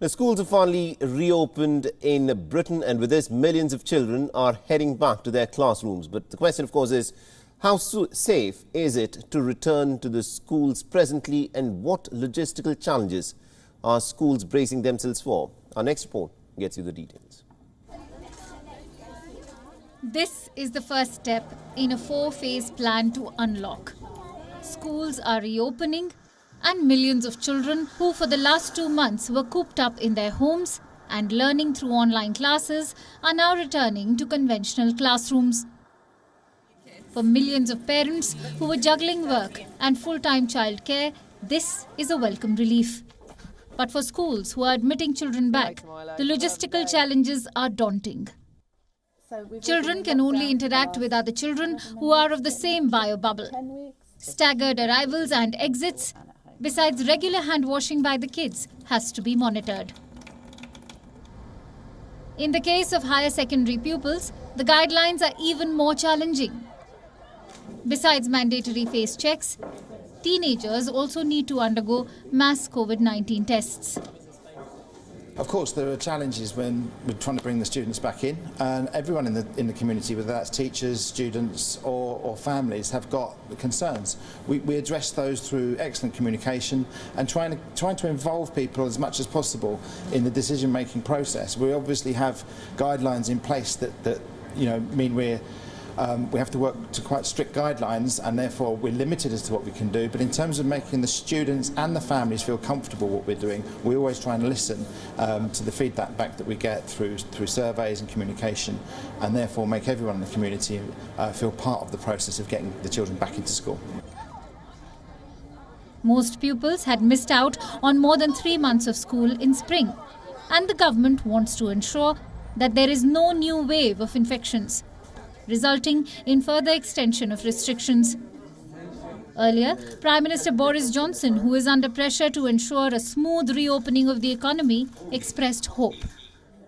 The schools have finally reopened in Britain, and with this, millions of children are heading back to their classrooms. But the question, of course, is how safe is it to return to the schools presently, and what logistical challenges are schools bracing themselves for? Our next report gets you the details. This is the first step in a 4-phase plan to unlock. Schools are reopening, and millions of children who for the last 2 months were cooped up in their homes and learning through online classes are now returning to conventional classrooms. For millions of parents who were juggling work and full-time childcare, this is a welcome relief. But for schools who are admitting children back, the logistical challenges are daunting. Children can only interact with other children who are of the same bio bubble. Staggered arrivals and exits, besides regular hand washing by the kids, has to be monitored. In the case of higher secondary pupils, the guidelines are even more challenging. Besides mandatory face checks, teenagers also need to undergo mass COVID-19 tests. Of course, there are challenges when we're trying to bring the students back in, and everyone in the community, whether that's teachers, students or families, have got concerns. We address those through excellent communication and trying to involve people as much as possible in the decision-making process. We obviously have guidelines in place that mean we have to work to quite strict guidelines, and therefore we're limited as to what we can do. But in terms of making the students and the families feel comfortable what we're doing, we always try and listen to the feedback back that we get through surveys and communication, and therefore make everyone in the community feel part of the process of getting the children back into school. Most pupils had missed out on more than 3 months of school in spring, and the government wants to ensure that there is no new wave of infections, resulting in further extension of restrictions. Earlier, Prime Minister Boris Johnson, who is under pressure to ensure a smooth reopening of the economy, expressed hope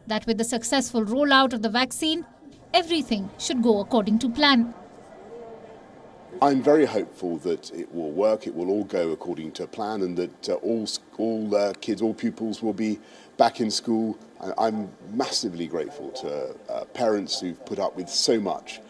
that with the successful rollout of the vaccine, everything should go according to plan. I'm very hopeful that it will work, it will all go according to plan, and that all kids, all pupils will be back in school. I'm massively grateful to parents who've put up with so much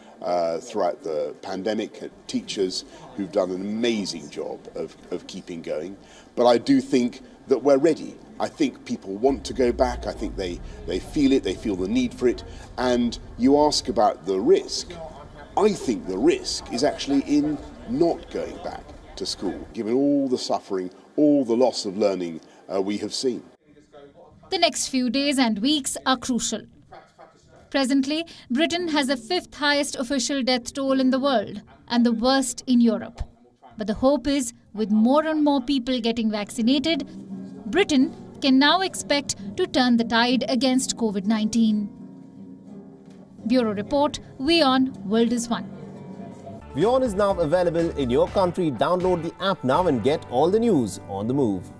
throughout the pandemic, teachers who've done an amazing job of keeping going. But I do think that we're ready. I think people want to go back. I think they feel it, they feel the need for it. And you ask about the risk. I think the risk is actually in not going back to school, given all the suffering, all the loss of learning we have seen. The next few days and weeks are crucial. Presently, Britain has the 5th highest official death toll in the world and the worst in Europe. But the hope is, with more and more people getting vaccinated, Britain can now expect to turn the tide against COVID-19. Bureau Report, WION World is One. WION is now available in your country. Download the app now and get all the news on the move.